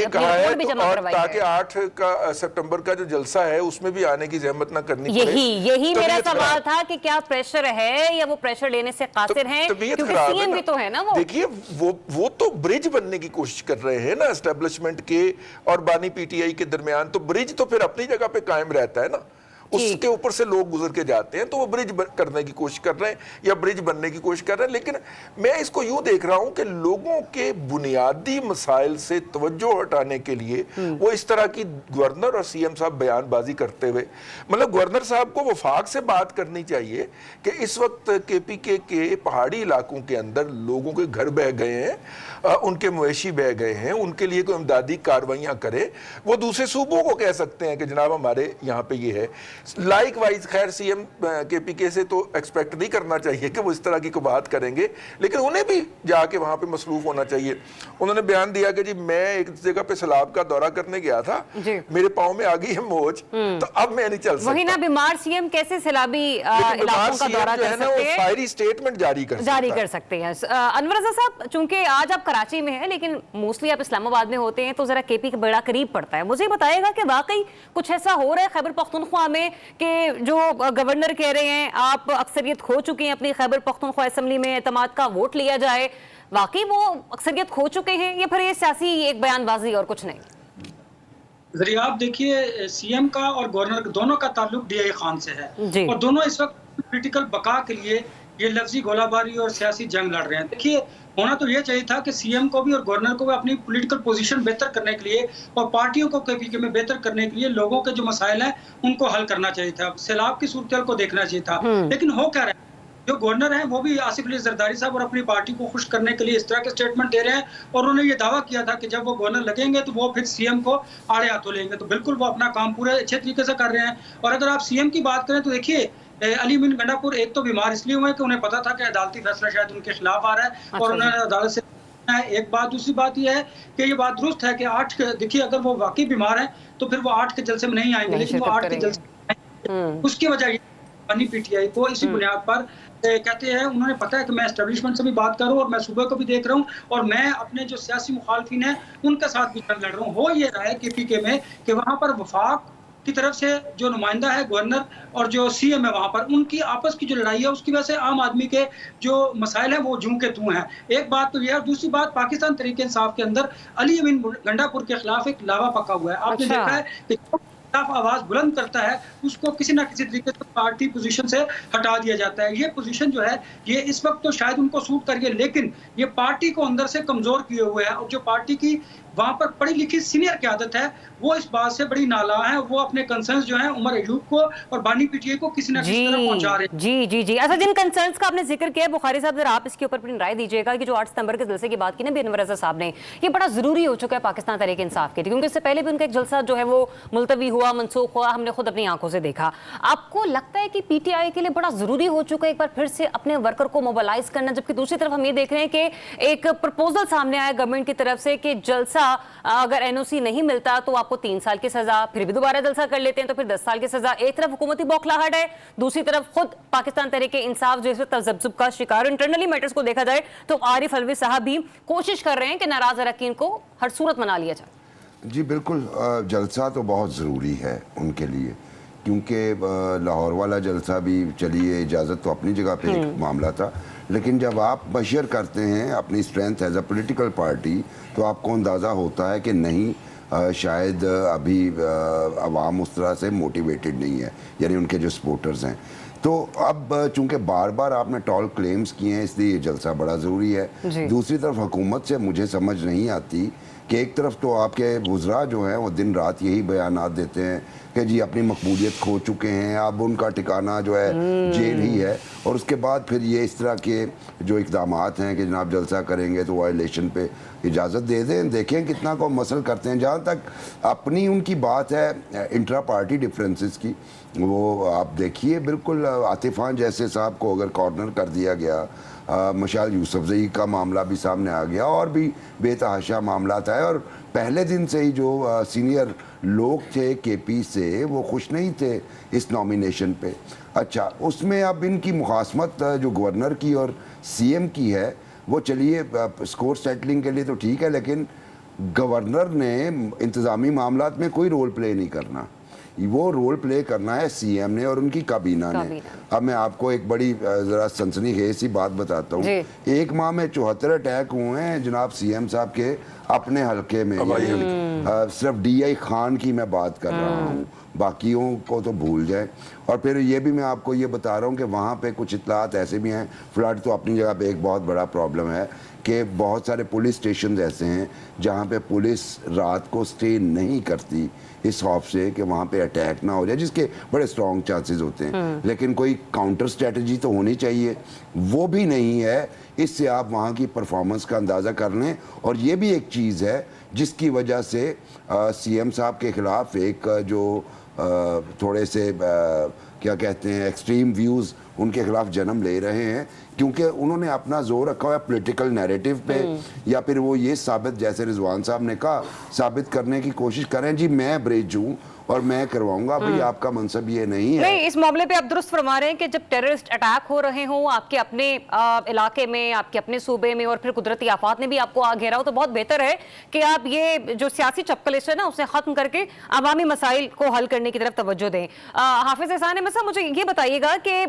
कहा है भी जमा करवाई है, ताकि 8 सितंबर का जो जलसा है उसमें भी आने की जहमत ना करनी पड़े। यही मेरा सवाल था कि क्या प्रेशर है या वो प्रेशर लेने से कासिर हैं, क्योंकि CM भी तो है ना वो। देखिए, वो तो ब्रिज बनने की कोशिश कर रहे हैं ना एस्टेब्लिशमेंट के और बानी PTI के दरमियान। तो ब्रिज तो फिर अपनी जगह पे कायम रहता है ना, उसके ऊपर से लोग गुजर के जाते हैं, तो वो ब्रिज करने की कोशिश कर रहे हैं या ब्रिज बनने की कोशिश कर रहे हैं। लेकिन मैं इसको यूं देख रहा हूं कि लोगों के बुनियादी मसाइल से तवज्जो हटाने के लिए वो इस तरह की गवर्नर और CM साहब बयानबाजी करते हुए, मतलब गवर्नर साहब को वफाक से बात करनी चाहिए कि इस वक्त KP के पहाड़ी इलाकों के अंदर लोगों के घर बह गए हैं, उनके मवेशी बह गए हैं, उनके लिए कोई इमदादी कार्रवाइयाँ करे। वो दूसरे सूबों को कह सकते हैं कि जनाब हमारे यहाँ पे ये है। लाइक वाइज खैर CM KP से तो एक्सपेक्ट नहीं करना चाहिए कि वो इस तरह की कोई बात करेंगे, लेकिन उन्हें भी जाके वहां पे मसरूफ होना चाहिए। उन्होंने बयान दिया कि जी मैं एक जगह पे सैलाब का दौरा करने गया था, मेरे पाँव में आ गई है मोच, तो अब मैं नहीं चल सकता। वही ना, बीमार CM कैसे सैलाबी इलाकों का दौरा कर सकते हैं? फायरी स्टेटमेंट जारी कर सकते हैं। अनवर रज़ा साहब, चूंकि आज आप कराची में हैं लेकिन मोस्टली आप इस्लामाबाद में होते हैं, तो जरा KP के बड़ा करीब पड़ता है, मुझे बताएगा कि वाकई कुछ ऐसा हो रहा है खैबर पख्तूनख्वा में कि जो गवर्नर कह रहे हैं आप अक्सरियत खो चुके हैं अपनी खैबर पख्तूनख्वा असेंबली में, एतमाद का वोट लिया जाए, वाकई वो अक्सरियत खो चुके हैं या फिर ये सियासी एक बयानबाजी और कुछ नहीं? जरिए आप देखिए, CM का और गवर्नर दोनों का ताल्लुक DI खान से है, और दोनों इस वक्त पॉलिटिकल बका के लिए ये लफ्जी गोलाबारी और सियासी जंग लड़ रहे हैं। देखिए, होना तो ये चाहिए था कि CM को भी और गवर्नर को भी अपनी पॉलिटिकल पोजीशन बेहतर करने के लिए और पार्टियों को KP में बेहतर करने के लिए लोगों के जो मसाइल हैं उनको हल करना चाहिए था, सैलाब की सूरत को देखना चाहिए था। लेकिन हो क्या रहा है, जो गवर्नर हैं वो भी आसिफ अली जरदारी साहब और अपनी पार्टी को खुश करने के लिए इस तरह के स्टेटमेंट दे रहे हैं, और उन्होंने ये दावा किया था कि जब वो गवर्नर लगेंगे तो वो फिर CM को आड़े हाथों लेंगे। तो बिल्कुल वो अपना काम पूरे अच्छे तरीके से कर रहे हैं। और अगर आप CM की बात करें तो देखिए, अली अमीन गंडापुर एक तो बीमार इसलिए हुए कि उन्हें पता था कि अदालती फैसला शायद उनके खिलाफ आ रहा है, और उन्होंने अदालत से एक बात। दूसरी बात यह है कि ये बात दुरुस्त है कि 8 देखिए, अगर वो वाकई बीमार है तो फिर वो 8 के जलसे में नहीं आएंगे, लेकिन वो 8 के जलसे उसकी वजह PTI को इसी बुनियाद पर कहते हैं, उन्होंने पता है कि मैं एस्टेब्लिशमेंट से भी बात करूं और मैं सूबे को भी देख रहा हूं और मैं अपने जो सियासी मुखालफिन हैं उनके साथ भी जंग लड़ रहा हूं। हो ये रहा है KP में कि वहां पर वफाक की तरफ से जो नुमाइंदा है गवर्नर और जो CM है वहां पर उनकी आपस की जो लड़ाई है उसकी वजह से आम आदमी के जो मसाइल हैं वो जूं के तू हैं। एक बात तो यह है, दूसरी बात पाकिस्तान तहरीक इंसाफ के अंदर अली अमीन गंडापुर के खिलाफ एक लावा पका हुआ है। आपने देखा है कि साफ आवाज बुलंद करता है उसको किसी ना किसी तरीके से पार्टी पोजीशन से हटा दिया जाता है। ये पोजीशन जो है ये इस वक्त तो शायद उनको सूट कर गई, लेकिन ये पार्टी को अंदर से कमजोर किए हुए है। और जो पार्टी की वहां पर पढ़ी लिखी सीनियर क़यादत है वो इस बात से बड़ी नाला है, वो अपने कंसर्न्स जो हैं उमर अयूब को और बानी पीटीआई को किसी ना किसी तरह पहुंचा रहे हैं। जी जी जी, अच्छा जिन कंसर्न्स का आपने जिक्र किया है बुखारी साहब, जरा आप इसके ऊपर अपनी राय दीजिएगा कि जो 8 सितंबर के जलसे की बात की ना अनवर रज़ा साहब ने, ये बड़ा जरूरी हो चुका है पाकिस्तान तहरीक इंसाफ के लिए, क्योंकि इससे पहले भी उनका एक जलसा जो है वो मुलतवी हुआ, मनसूख हुआ, हमने खुद अपनी आंखों से देखा। आपको लगता है कि पीटीआई के लिए बड़ा जरूरी हो चुका है एक बार फिर से अपने वर्कर को मोबिलाइज करना, जबकि दूसरी तरफ हम ये देख रहे हैं कि एक प्रपोजल सामने आया गवर्नमेंट की तरफ से कि जलसा अगर एनओसी नहीं मिलता तो आपको 3 साल की सजा, फिर भी दोबारा जलसा कर लेते हैं तो फिर 10 साल की सजा। एक तरफ हुकूमती बौखलाहट है, दूसरी तरफ खुद पाकिस्तान तहरीक इंसाफ जैसे तजब्जुब का शिकार, इंटरनली मैटर्स को देखा जाए तो आरिफ अलवी साहब भी कोशिश कर रहे हैं कि नाराज अरकान को हर सूरत मना लिया जाए। जी बिल्कुल, जलसा तो बहुत ज़रूरी है उनके लिए, क्योंकि लाहौर वाला जलसा भी चलिए इजाज़त तो अपनी जगह पे एक मामला था, लेकिन जब आप बशर करते हैं अपनी strength as a political party तो आपको अंदाज़ा होता है कि नहीं शायद अभी अवाम उस तरह से मोटिवेटेड नहीं है, यानी उनके जो सपोर्टर्स हैं। तो अब चूंकि बार बार आपने टॉल क्लेम्स किए हैं इसलिए ये जलसा बड़ा ज़रूरी है। दूसरी तरफ हुकूमत से मुझे समझ नहीं आती कि एक तरफ तो आपके वुज़रा जो हैं वो दिन रात यही बयानात देते हैं कि जी अपनी मकबूलियत खो चुके हैं, अब उनका ठिकाना जो है जेल ही है, और उसके बाद फिर ये इस तरह के जो इक़दामात हैं कि जनाब जलसा करेंगे तो वायलेशन पे इजाज़त दे दें, देखें कितना को मसल करते हैं। जहाँ तक अपनी उनकी बात है इंट्रा पार्टी डिफरेंसेस की, वो आप देखिए बिल्कुल आतिफ़ान जैसे साहब को अगर कॉर्नर कर दिया गया, मशाल यूसुफजई का मामला भी सामने आ गया, और भी बेतहाशा मामला था, और पहले दिन से ही जो सीनियर लोग थे केपी से वो खुश नहीं थे इस नॉमिनेशन पे। अच्छा, उसमें अब इनकी मुखासमत जो गवर्नर की और सीएम की है वो चलिए स्कोर सेटलिंग के लिए तो ठीक है, लेकिन गवर्नर ने इंतज़ामी मामलात में कोई रोल प्ले नहीं करना, वो रोल प्ले करना है सीएम ने और उनकी काबीना ने। अब मैं आपको एक बड़ी ज़रा सनसनीखेज सी बात बताता हूँ, 1 माह में 74 अटैक हुए हैं जनाब सीएम साहब के अपने हलके में, सिर्फ DI खान की मैं बात कर रहा हूँ, बाकियों को तो भूल जाए। और फिर ये भी मैं आपको ये बता रहा हूँ कि वहाँ पे कुछ इतलात ऐसे भी हैं, फ्लड तो अपनी जगह पे एक बहुत बड़ा प्रॉब्लम है कि बहुत सारे पुलिस स्टेशन ऐसे हैं जहाँ पे पुलिस रात को स्टे नहीं करती इस खौफ से कि वहाँ पे अटैक ना हो जाए, जिसके बड़े स्ट्रॉन्ग चांसेस होते हैं, लेकिन कोई काउंटर स्ट्रेटजी तो होनी चाहिए, वो भी नहीं है। इससे आप वहाँ की परफॉर्मेंस का अंदाज़ा कर लें। और ये भी एक चीज़ है जिसकी वजह से सीएम साहब के ख़िलाफ़ एक जो थोड़े से क्या कहते हैं एक्सट्रीम व्यूज़ उनके खिलाफ जन्म ले रहे हैं, क्योंकि उन्होंने अपना जोर रखा हुआ है पॉलिटिकल नैरेटिव पे, या फिर वो ये साबित, जैसे रिजवान साहब ने कहा, साबित करने की कोशिश करें जी मैं ब्रिज हूँ और मैं करवाऊंगा, भाई आपका मनसब ये नहीं है। नहीं, इस मामले पे आप दुरुस्त फरमा रहे हैं कि जब टेररिस्ट अटैक हो रहे हों आपके अपने इलाके में, आपके अपने सूबे में, और फिर कुदरती आफात ने भी आपको आ घेरा हो, तो बहुत बेहतर है कि आप ये जो सियासी चपकलिश है ना उसे खत्म करके अवामी मसाइल को हल करने की तरफ तवज्जो दें। हाफिज एहसान अहमद साहब, मुझे ये बताइएगा कि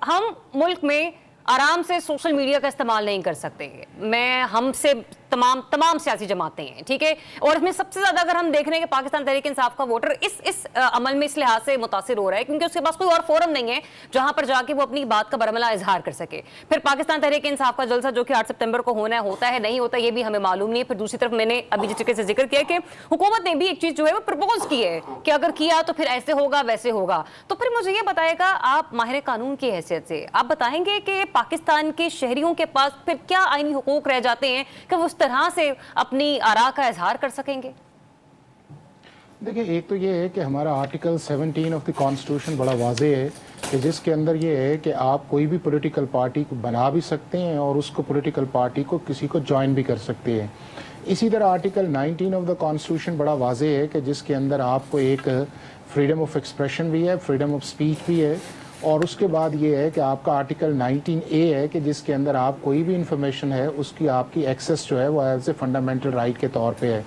हम मुल्क में आराम से सोशल मीडिया का इस्तेमाल नहीं कर सकते, मैं हमसे तमाम सियासी जमातें हैं, ठीक है, और इसमें सबसे ज्यादा अगर हम देख रहे हैं कि पाकिस्तान तहरीक इंसाफ का वोटर इस अमल में इस लिहाज से मुतासिर हो रहा है क्योंकि उसके पास कोई और फोरम नहीं है जहां पर जाके वो अपनी बात का बरमला इजहार कर सके। फिर पाकिस्तान तहरीक इंसाफ का जलसा जो कि 8 सितंबर को होना है, होता है नहीं होता ये भी हमें मालूम नहीं है। फिर दूसरी तरफ मैंने अभी जिस तरीके से जिक्र किया कि हुकूमत ने भी एक चीज जो है वो प्रपोज की है कि अगर किया तो फिर ऐसे होगा वैसे होगा। तो फिर मुझे ये बताएगा, आप माहिर कानून की हैसियत से आप बताएंगे कि पाकिस्तान के शहरियों के पास फिर क्या आईनी हुकूक रह जाते हैं कि वो उस तरह से अपनी आरा का इजहार कर सकेंगे? देखिए, एक तो ये है कि हमारा आर्टिकल 17 ऑफ द कॉन्स्टिट्यूशन बड़ा वाज़ेह है कि जिसके अंदर ये है कि आप कोई भी पॉलिटिकल पार्टी को बना भी सकते हैं और उसको पॉलिटिकल पार्टी को किसी को ज्वाइन भी कर सकते हैं। इसी तरह आर्टिकल 19 ऑफ द कॉन्स्टिट्यूशन बड़ा वाज़ेह है कि जिसके अंदर आपको एक फ्रीडम ऑफ एक्सप्रेशन भी है, फ्रीडम ऑफ स्पीच भी है, और उसके बाद ये है कि आपका आर्टिकल 19A है कि जिसके अंदर आप कोई भी इंफॉर्मेशन है उसकी आपकी एक्सेस जो है वो एज ए फंडामेंटल राइट के तौर पे है।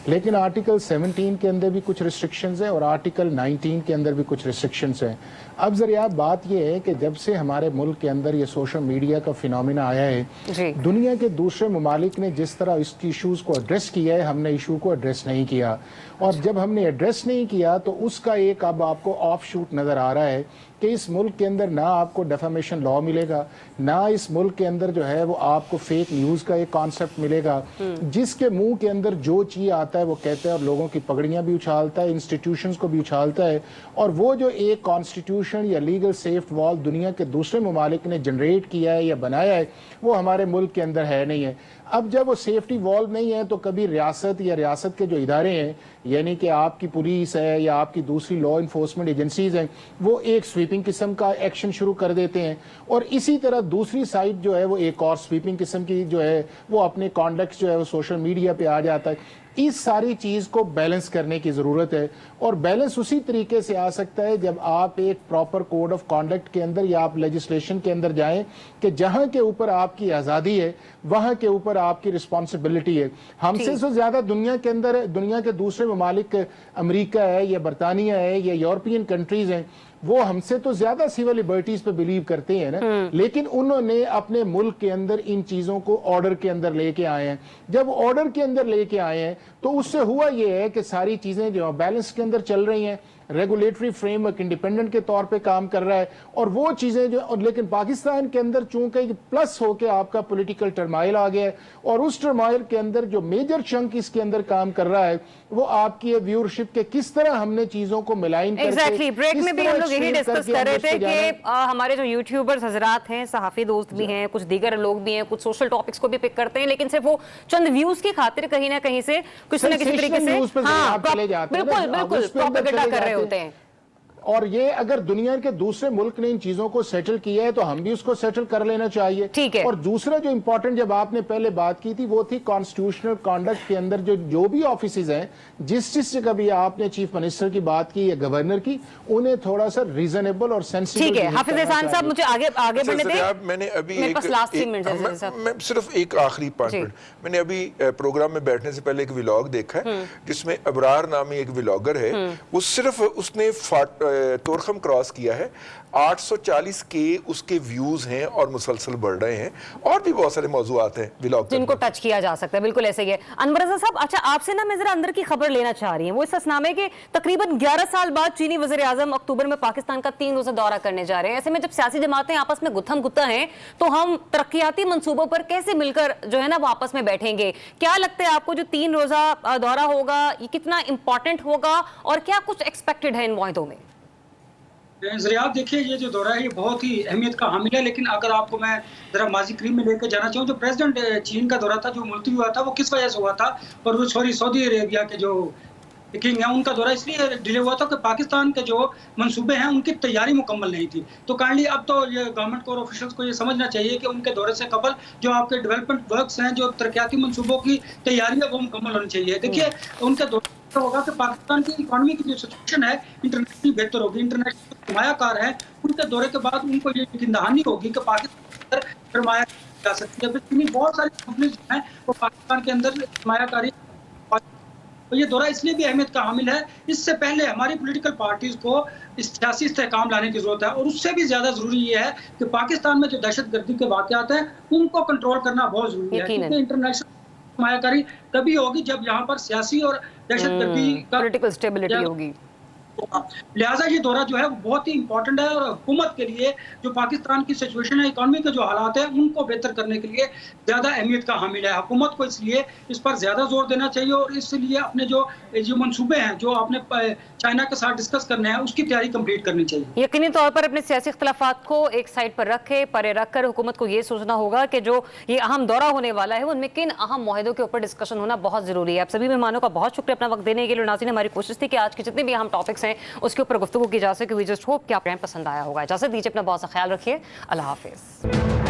लेकिन आर्टिकल 17 के अंदर भी कुछ रिस्ट्रिक्शंस हैं और आर्टिकल 19 के अंदर भी कुछ रिस्ट्रिक्शंस हैं। अब जरिया बात यह है कि जब से हमारे मुल्क के अंदर ये सोशल मीडिया का फिनोमिना आया है, दुनिया के दूसरे ममालिक ने जिस तरह इस इशूज को एड्रेस किया है, हमने इशू को एड्रेस नहीं किया। और जब हमने एड्रेस नहीं किया तो उसका एक अब आपको ऑफ शूट नजर आ रहा है कि इस मुल्क के अंदर ना आपको डेफामेशन लॉ मिलेगा, ना इस मुल्क के अंदर जो है वो आपको फेक न्यूज़ का एक कॉन्सेप्ट मिलेगा, जिसके मुंह के अंदर जो चीज़ आता है वो कहता है और लोगों की पगड़ियां भी उछालता है, इंस्टीट्यूशंस को भी उछालता है। और वो जो एक कॉन्स्टिट्यूशन या लीगल सेफ वॉल दुनिया के दूसरे ममालिक ने जनरेट किया है या बनाया है, वो हमारे मुल्क के अंदर है नहीं है। अब जब वो सेफ्टी वॉल्व नहीं है तो कभी रियासत या रियासत के जो इदारे हैं, यानी कि आपकी पुलिस है या आपकी दूसरी लॉ इन्फोर्समेंट एजेंसीज हैं, वो एक स्वीपिंग किस्म का एक्शन शुरू कर देते हैं और इसी तरह दूसरी साइड जो है वो एक और स्वीपिंग किस्म की जो है वो अपने कॉन्डक्ट जो है वो सोशल मीडिया पे आ जाता है। इस सारी चीज़ को बैलेंस करने की ज़रूरत है और बैलेंस उसी तरीके से आ सकता है जब आप एक प्रॉपर कोड ऑफ कॉन्डक्ट के अंदर या आप लेजिस्लेशन के अंदर जाएं कि जहां के ऊपर आपकी आज़ादी है वहां के ऊपर आपकी रिस्पॉन्सिबिलिटी है। हमसे तो ज़्यादा दुनिया के अंदर दुनिया के दूसरे ममालिक, अमेरिका है या बरतानिया है या यूरोपियन कंट्रीज़ हैं, वो हमसे तो ज्यादा सिविल लिबर्टीज पे बिलीव करते हैं ना, लेकिन उन्होंने अपने मुल्क के अंदर इन चीजों को ऑर्डर के अंदर लेके आए हैं। जब ऑर्डर के अंदर लेके आए हैं तो उससे हुआ ये है कि सारी चीजें जो बैलेंस के अंदर चल रही हैं, रेगुलेटरी फ्रेमवर्क इंडिपेंडेंट के तौर पे काम कर रहा है और वो चीजें जो, और लेकिन पाकिस्तान के अंदर चूंकि प्लस होके आपका पॉलिटिकल टर्माइल आ गया है और उस टर्माइल के अंदर जो मेजर चंक इसके अंदर काम कर रहा है वो आपकी व्यूअरशिप के किस तरह हमने चीजों को मिलाइन करके एग्जैक्टली ब्रेक में भी हम लोग यही डिस्कस कर रहे थे कि हमारे जो यूट्यूबर्स हजरात हैं, सहाफी दोस्त भी हैं, कुछ दीगर लोग भी हैं, कुछ सोशल टॉपिक्स को भी पिक करते हैं, लेकिन सिर्फ वो चंद व्यूज की खातिर कहीं ना कहीं से कुछ ना किसी तरीके से बिल्कुल बिल्कुल प्रोपेगेंडा कर रहे होते हैं। और ये अगर दुनिया के दूसरे मुल्क ने इन चीजों को सेटल किया है तो हम भी उसको सेटल कर लेना चाहिए। ठीक है। और दूसरा जो इंपॉर्टेंट जब आपने पहले बात की थी वो थी कॉन्स्टिट्यूशनल कॉन्डक्ट के अंदर जो भी ऑफिसेज हैं, जिस कभी आपने चीफ मिनिस्टर की बात की या गवर्नर की, उन्हें थोड़ा सा रीजनेबल और सेंसिबल। ठीक है हाफिज एहसान साहब, मुझे आगे बढ़ने दें। मैंने अभी मैं सिर्फ एक आखिरी पॉइंट, मैंने अभी प्रोग्राम में बैठने से पहले एक व्लॉग देखा है जिसमें अबरार नामी एक व्लॉगर है, वो सिर्फ उसने तोरखम क्रॉस किया है, 840 के उसके व्यूज हैं और मुसलसल बढ़ रहे हैं। और भी बहुत सारे मौजूआत हैं व्लॉग जिनको टच किया जा सकता है, बिल्कुल ऐसे ही है। अनवर रज़ा साहब, अच्छा आपसे ना मैं जरा अंदर की खबर लेना चाह रही हूँ। वो इस असनामे के तकरीबन 11 साल बाद चीनी वज़ीर आज़म अक्टूबर में पाकिस्तान का 3 रोज़ा दौरा करने जा रहे हैं। ऐसे में जब सियासी जमातें आपस में गुत्थम गुत्ता हैं तो हम तरक्याती मंसूबों पर कैसे मिलकर जो है ना वो आपस में बैठेंगे? क्या लगता है आपको जो 3 रोज़ा दौरा होगा ये कितना इंपॉर्टेंट होगा और क्या कुछ एक्सपेक्टेड है इन मुआहदों में? ज़रियाब देखिए, ये जो दौरा है ये बहुत ही अहमियत का हामिल है, लेकिन अगर आपको मैं ज़रा माजी करीब में लेकर जाना चाहूँ, जो प्रेसिडेंट चीन का दौरा था जो मुलतवी हुआ था वो किस वजह से हुआ था, और वो सऊदी अरेबिया के जो किंग है उनका दौरा इसलिए डिले हुआ था कि पाकिस्तान के जो मंसूबे हैं उनकी तैयारी मुकम्मल नहीं थी। तो काइंडली अब तो ये गवर्नमेंट को और ऑफिशियल्स को ये समझना चाहिए कि उनके दौरे से कबल जो आपके डेवलपमेंट वर्क्स हैं, जो तरक्याती मंसूबों की तैयारी है वो मुकम्मल होनी चाहिए। देखिए उनके दौरे तो होगा कि पाकिस्तान की इकॉनमी की जो सिचुएशन है इंटरनेशनली बेहतर होगी, इंटरनेशनल सरमायाकार है, उनके दौरे के बाद उनको ये यकीन दहानी होगी कि पाकिस्तान सरमाया जा सकती है। बहुत सारी कंपनीज हैं वो पाकिस्तान के अंदर सरमायाकारी, तो ये दौरा इसलिए भी अहमियत का हामिल है। इससे पहले हमारी पॉलिटिकल पार्टीज को सियासी इस्तेहकाम लाने की जरूरत है और उससे भी ज्यादा जरूरी ये है कि पाकिस्तान में जो दहशतगर्दी के वाकयात हैं उनको कंट्रोल करना बहुत जरूरी है, क्योंकि इंटरनेशनल सरमायाकारी तभी होगी जब यहाँ पर सियासी और दहशतगर्दी का पॉलिटिकल स्टेबिलिटी होगी। लिहाजा ये दौरा जो है वो बहुत ही इंपॉर्टेंट है और हुकूमत के लिए जो पाकिस्तान की सिचुएशन है, इकॉनमी के जो हालात हैं उनको बेहतर करने के लिए ज्यादा अहमियत का हामिल है। हुकूमत को इसलिए इस पर ज्यादा जोर देना चाहिए और इसलिए अपने जो मंसूबे हैं जो आपने चाइना के साथ डिस्कस करने हैं उसकी तैयारी कंप्लीट करनी चाहिए। यकीनी तौर पर अपने सियासी इख्तिलाफात को एक साइड पर परे रखकर हुकूमत को ये सोचना होगा कि जो ये अहम दौरा होने वाला है उनमें किन अहम मुआहदों के ऊपर डिस्कशन होना बहुत जरूरी है। आप सभी मेहमानों का बहुत शुक्रिया अपना वक्त देने के लिए। नाज़रीन, हमारी कोशिश थी कि आज के जितने भी अहम टॉपिक्स हैं उसके ऊपर गुफ्तगू की जा सके। वी जस्ट होप कि आपको पसंद आया होगा। इजाजत दीजिए, अपना बहुत सा ख्याल रखिए। अल्लाह हाफिज़।